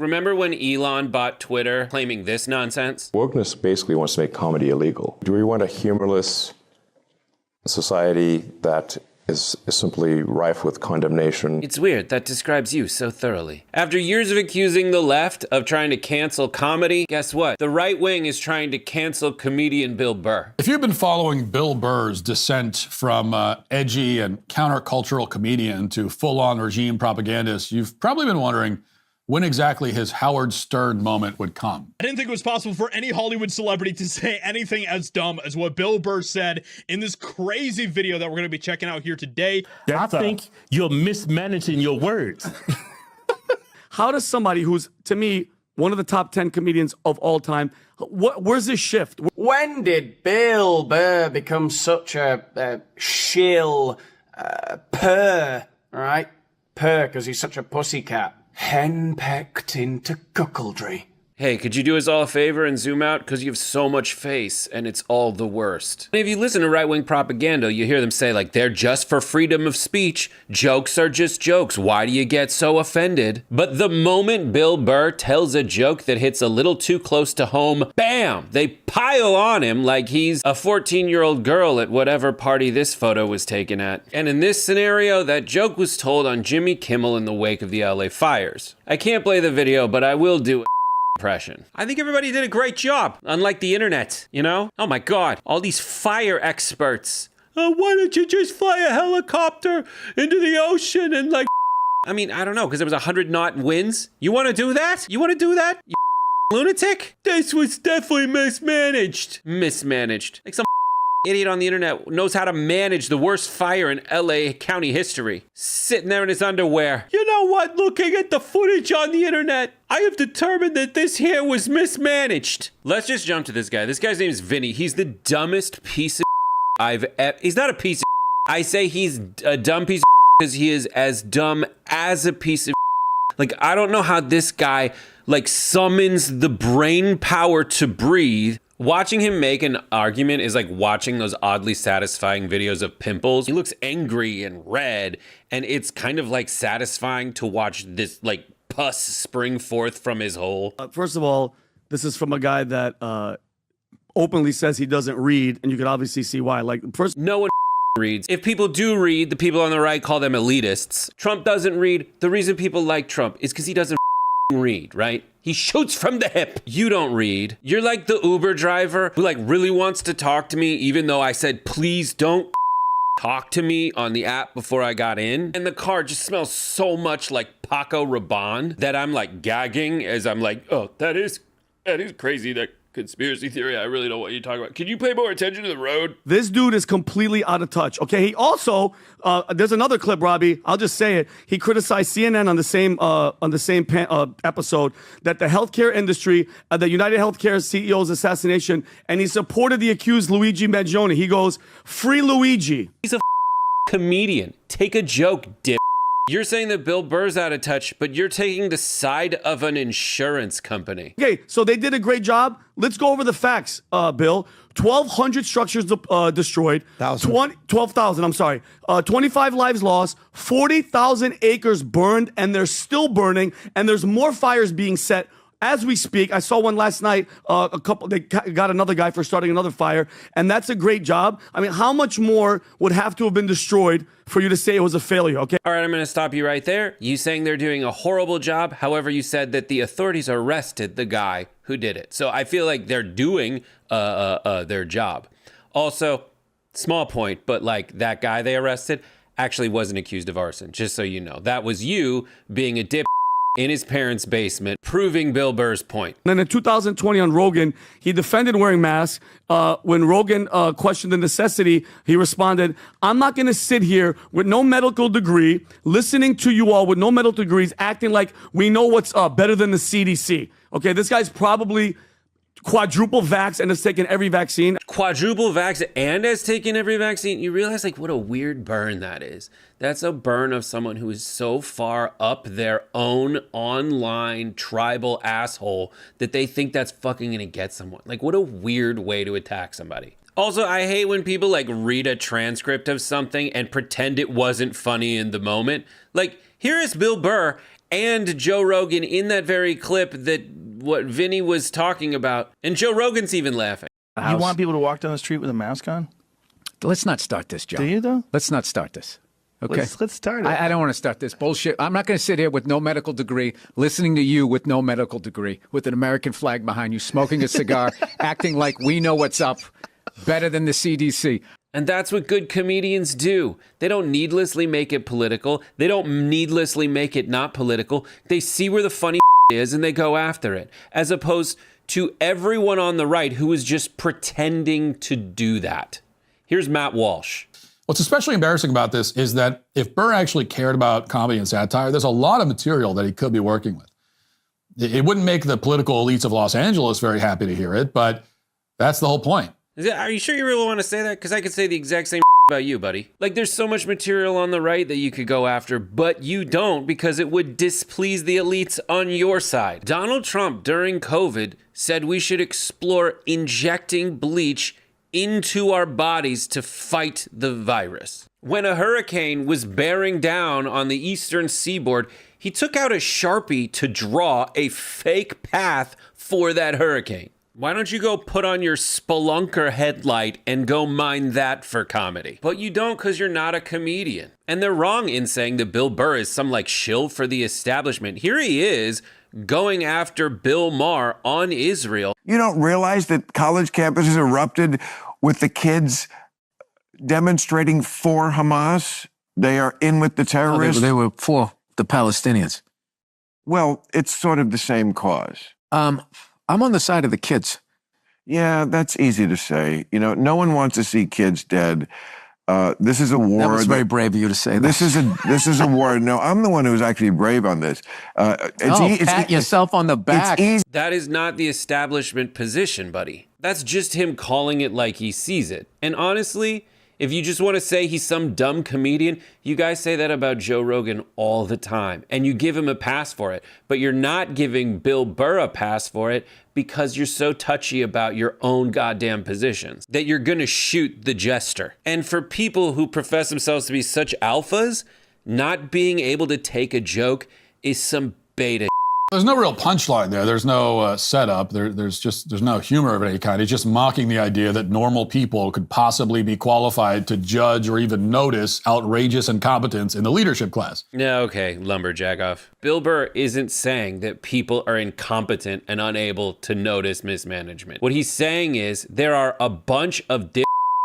Remember when Elon bought Twitter claiming this nonsense? Wokeness basically wants to make comedy illegal. Do we want a humorless society that is simply rife with condemnation? It's weird. That describes you so thoroughly. After years of accusing the left of trying to cancel comedy, guess what? The right wing is trying to cancel comedian Bill Burr. If you've been following Bill Burr's descent from edgy and countercultural comedian to full-on regime propagandist, you've probably been wondering when exactly his Howard Stern moment would come. I didn't think it was possible for any Hollywood celebrity to say anything as dumb as what Bill Burr said in this crazy video that we're going to be checking out here today. I think you're mismanaging your words. How does somebody who's, to me, one of the top 10 comedians of all time, where's this shift? When did Bill Burr become such a shill, purr, right? Purr, because he's such a pussycat. Henpecked into cuckoldry. Hey, could you do us all a favor and zoom out? Because you have so much face, and it's all the worst. And if you listen to right-wing propaganda, you hear them say, like, they're just for freedom of speech. Jokes are just jokes. Why do you get so offended? But the moment Bill Burr tells a joke that hits a little too close to home, bam! They pile on him like he's a 14-year-old girl at whatever party this photo was taken at. And in this scenario, that joke was told on Jimmy Kimmel in the wake of the LA fires. I can't play the video, but I will do impression. I think everybody did a great job, unlike the internet, you know? Oh my God, all these fire experts. Why don't you just fly a helicopter into the ocean and like, I mean, I don't know, because there was 100-knot winds. You want to do that? You want to do that? You lunatic? This was definitely mismanaged. Mismanaged. Like some idiot on the internet knows how to manage the worst fire in LA County history. Sitting there in his underwear. You know what? Looking at the footage on the internet, I have determined that this here was mismanaged. Let's just jump to this guy. This guy's name is Vinny. He's the dumbest piece of I've ever... He's not a piece of I say he's a dumb piece of because he is as dumb as a piece of Like, I don't know how this guy, like, summons the brain power to breathe. Watching him make an argument is like watching those oddly satisfying videos of pimples. He looks angry and red, and it's kind of like satisfying to watch this like pus spring forth from his hole. First of all, this is from a guy that openly says he doesn't read, and you can obviously see why. Like, first, no one reads. If people do read, the people on the right call them elitists. Trump doesn't read. The reason people like Trump is because he doesn't read, right? He shoots from the hip. You don't read. You're like the Uber driver who like really wants to talk to me even though I said, please don't talk to me on the app before I got in. And the car just smells so much like Paco Rabanne that I'm like gagging as I'm like, oh, that is crazy. That conspiracy theory. I really don't want you to talk about. Can you pay more attention to the road? This dude is completely out of touch. Okay, he also there's another clip, Robbie. I'll just say it. He criticized CNN on the same episode that the healthcare industry, the United Healthcare CEO's assassination, and he supported the accused Luigi Mangione. He goes, "Free Luigi." He's a comedian. Take a joke, dip. You're saying that Bill Burr's out of touch, but you're taking the side of an insurance company. Okay, so they did a great job. Let's go over the facts, Bill. 1,200 structures destroyed. 12,000, I'm sorry. 25 lives lost. 40,000 acres burned, and they're still burning, and there's more fires being set as we speak. I saw one last night. They got another guy for starting another fire, and that's a great job. I mean, how much more would have to have been destroyed for you to say it was a failure, okay? All right, I'm going to stop you right there. You saying they're doing a horrible job. However, you said that the authorities arrested the guy who did it. So I feel like they're doing their job. Also, small point, but like that guy they arrested actually wasn't accused of arson, just so you know. That was you being a dip in his parents' basement, proving Bill Burr's point. And then in 2020 on Rogan, he defended wearing masks. When Rogan questioned the necessity, he responded, "I'm not going to sit here with no medical degree, listening to you all with no medical degrees, acting like we know what's up, better than the CDC." Okay, this guy's probably quadruple vax and has taken every vaccine. Quadruple vax and has taken every vaccine? You realize like what a weird burn that is. That's a burn of someone who is so far up their own online tribal asshole that they think that's fucking gonna get someone. Like, what a weird way to attack somebody. Also, I hate when people like read a transcript of something and pretend it wasn't funny in the moment. Like, here is Bill Burr and Joe Rogan in that very clip that what Vinny was talking about. And Joe Rogan's even laughing. You want people to walk down the street with a mask on? Let's not start this, Joe. Do you, though? Let's not start this. Okay. Let's start it. I don't want to start this bullshit. I'm not going to sit here with no medical degree, listening to you with no medical degree, with an American flag behind you, smoking a cigar, acting like we know what's up better than the CDC. And that's what good comedians do. They don't needlessly make it political. They don't needlessly make it not political. They see where the funny is and they go after it, as opposed to everyone on the right who is just pretending to do that. Here's Matt Walsh. What's especially embarrassing about this is that if Burr actually cared about comedy and satire, there's a lot of material that he could be working with. It wouldn't make the political elites of Los Angeles very happy to hear it, but that's the whole point. Are you sure you really want to say that? Because I could say the exact same about you, buddy. Like, there's so much material on the right that you could go after, but you don't because it would displease the elites on your side. Donald Trump, during COVID, said we should explore injecting bleach into our bodies to fight the virus. When a hurricane was bearing down on the eastern seaboard, he took out a Sharpie to draw a fake path for that hurricane. Why don't you go put on your Spelunker headlight and go mine that for comedy? But you don't because you're not a comedian. And they're wrong in saying that Bill Burr is some like shill for the establishment. Here he is going after Bill Maher on Israel. You don't realize that college campuses erupted with the kids demonstrating for Hamas? They are in with the terrorists. They were for the Palestinians. Well, it's sort of the same cause. I'm on the side of the kids. Yeah, that's easy to say. You know, no one wants to see kids dead. This is a war. That was very brave of you to say that. This is a war. No, I'm the one who's actually brave on this. Pat yourself on the back. It's easy. That is not the establishment position, buddy. That's just him calling it like he sees it. And honestly, if you just want to say he's some dumb comedian, you guys say that about Joe Rogan all the time. And you give him a pass for it. But you're not giving Bill Burr a pass for it because you're so touchy about your own goddamn positions that you're going to shoot the jester. And for people who profess themselves to be such alphas, not being able to take a joke is some beta. There's no real punchline there. There's no setup. There's no humor of any kind. He's just mocking the idea that normal people could possibly be qualified to judge or even notice outrageous incompetence in the leadership class. Yeah, okay, lumberjack off. Bill Burr isn't saying that people are incompetent and unable to notice mismanagement. What he's saying is there are a bunch of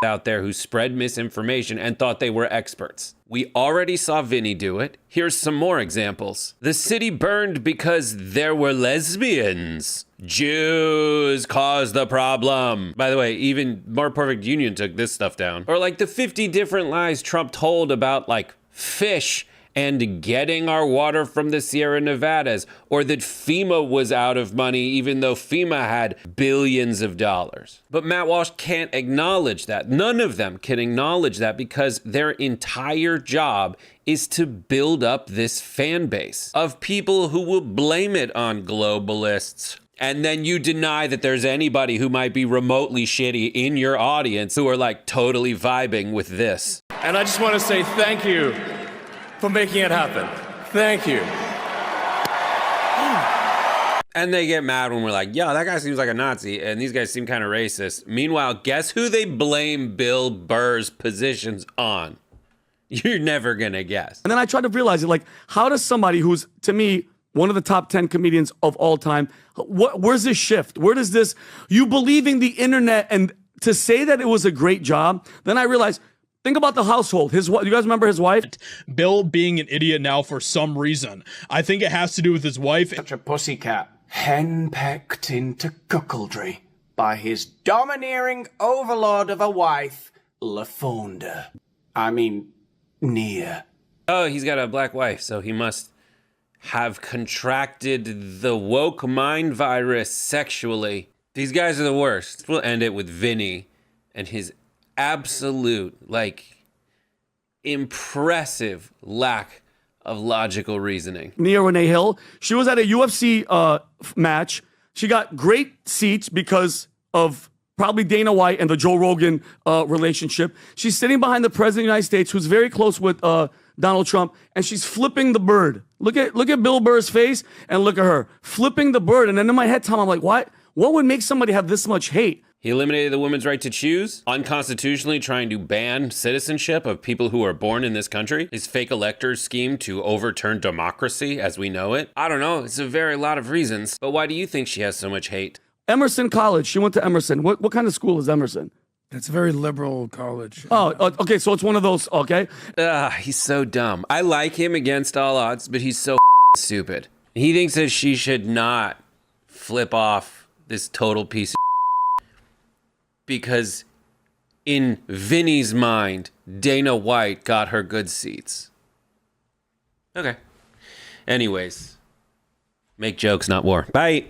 out there who spread misinformation and thought they were experts. We already saw Vinny do it. Here's some more examples. The city burned because there were lesbians. Jews caused the problem. By the way, even More Perfect Union took this stuff down. Or like the 50 different lies Trump told about like fish and getting our water from the Sierra Nevadas, or that FEMA was out of money even though FEMA had billions of dollars. But Matt Walsh can't acknowledge that. None of them can acknowledge that because their entire job is to build up this fan base of people who will blame it on globalists. And then you deny that there's anybody who might be remotely shitty in your audience who are like totally vibing with this. And I just want to say thank you for making it happen. Thank you. And they get mad when we're like, yo, that guy seems like a Nazi, and these guys seem kind of racist. Meanwhile, guess who they blame Bill Burr's positions on? You're never gonna guess. And then I tried to realize it, like, how does somebody who's, to me, one of the top 10 comedians of all time, where's this shift? Where does this, you believing the internet, and to say that it was a great job, then I realized, think about the household. His wife, you guys remember his wife? Bill being an idiot now for some reason. I think it has to do with his wife. Such a pussycat. Henpecked into cuckoldry by his domineering overlord of a wife, LaFonda. I mean, Nia. Oh, he's got a black wife, so he must have contracted the woke mind virus sexually. These guys are the worst. We'll end it with Vinny and his absolute, like, impressive lack of logical reasoning. Nia Renee Hill. She was at a UFC match. She got great seats because of probably Dana White and the Joe Rogan relationship. She's sitting behind the president of the United States, who's very close with Donald Trump, and she's flipping the bird. Look at Bill Burr's face and look at her flipping the bird. And then in my head, Tom, I'm like, what would make somebody have this much hate? He eliminated the woman's right to choose, unconstitutionally trying to ban citizenship of people who are born in this country. His fake electors scheme to overturn democracy as we know it. I don't know, it's a very lot of reasons. But why do you think she has so much hate? Emerson College. She went to Emerson. What kind of school is Emerson? It's a very liberal college. Oh, okay. So it's one of those. Okay. He's so dumb. I like him against all odds, but he's so stupid. He thinks that she should not flip off this total piece of because in Vinny's mind, Dana White got her good seats. Okay. Anyways, make jokes, not war. Bye.